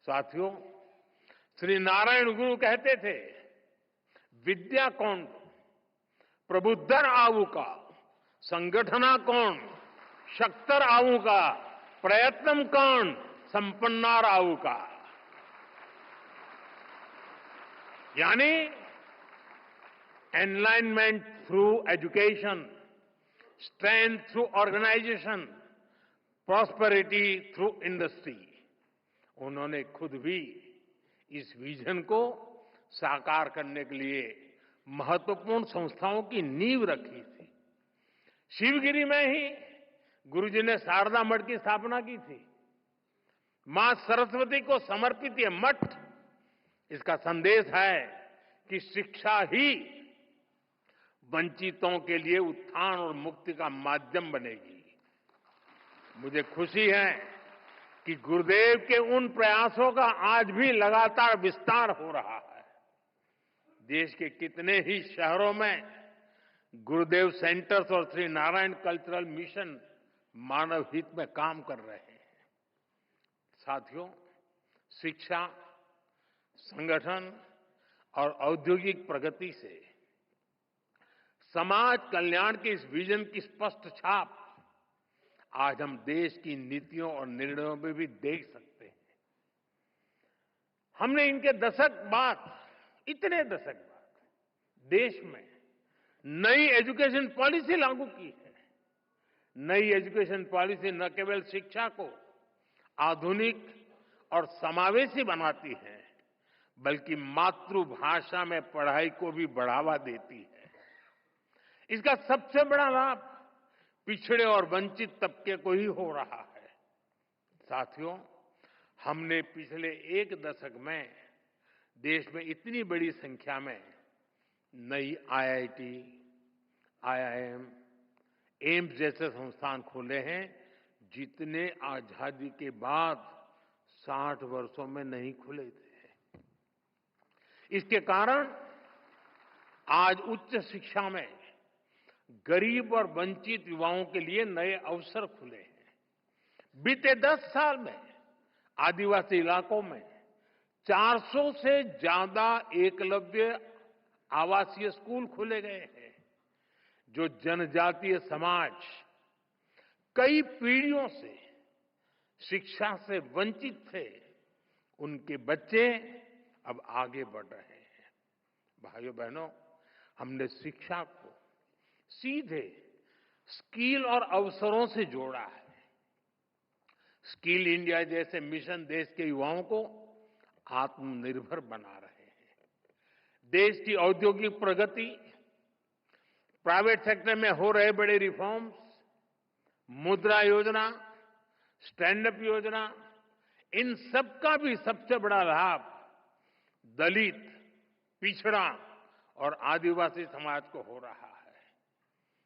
साथियों, श्री नारायण गुरु कहते थे, विद्या कौन प्रबुद्धर आऊ का, संगठना कौन शक्तर आऊ का, प्रयत्नम कौन संपन्नार आऊ का। यानी enlightenment through education, strength through organisation, prosperity through industry. उन्होंने खुद भी इस विजन को साकार करने के लिए महत्वपूर्ण संस्थाओं की नींव रखी थी। शिवगिरी में ही गुरुजी ने शारदा मठ की स्थापना की थी। मां सरस्वती को समर्पित ये मठ, इसका संदेश है कि शिक्षा ही वंचितों के लिए उत्थान और मुक्ति का माध्यम बनेगी। मुझे खुशी है कि गुरुदेव के उन प्रयासों का आज भी लगातार विस्तार हो रहा है। देश के कितने ही शहरों में गुरुदेव सेंटर्स और श्री नारायण कल्चरल मिशन मानव हित में काम कर रहे हैं। साथियों, शिक्षा, संगठन और औद्योगिक प्रगति से समाज कल्याण के इस विजन की स्पष्ट छाप आज हम देश की नीतियों और निर्णयों में भी देख सकते हैं। हमने इनके दशक बाद, इतने दशक बाद देश में नई एजुकेशन पॉलिसी लागू की है। नई एजुकेशन पॉलिसी न केवल शिक्षा को आधुनिक और समावेशी बनाती है, बल्कि मातृभाषा में पढ़ाई को भी बढ़ावा देती है। इसका सबसे बड़ा लाभ पिछड़े और वंचित तबके को ही हो रहा है। साथियों, हमने पिछले एक दशक में देश में इतनी बड़ी संख्या में नई आईआईटी, आईआईएम, एम्स जैसे संस्थान खोले हैं, जितने आजादी के बाद 60 वर्षों में नहीं खुले थे। इसके कारण आज उच्च शिक्षा में गरीब और वंचित युवाओं के लिए नए अवसर खुले हैं। बीते 10 साल में आदिवासी इलाकों में 400 से ज्यादा एकलव्य आवासीय स्कूल खोले गए हैं। जो जनजातीय समाज कई पीढ़ियों से शिक्षा से वंचित थे, उनके बच्चे अब आगे बढ़ रहे हैं। भाइयों बहनों, हमने शिक्षा को सीधे स्किल और अवसरों से जोड़ा है। स्किल इंडिया जैसे मिशन देश के युवाओं को आत्मनिर्भर बना रहे हैं। देश की औद्योगिक प्रगति, प्राइवेट सेक्टर में हो रहे बड़े रिफॉर्म्स, मुद्रा योजना, स्टैंड अप योजना, इन सब का भी सबसे बड़ा लाभ दलित, पिछड़ा और आदिवासी समाज को हो रहा है।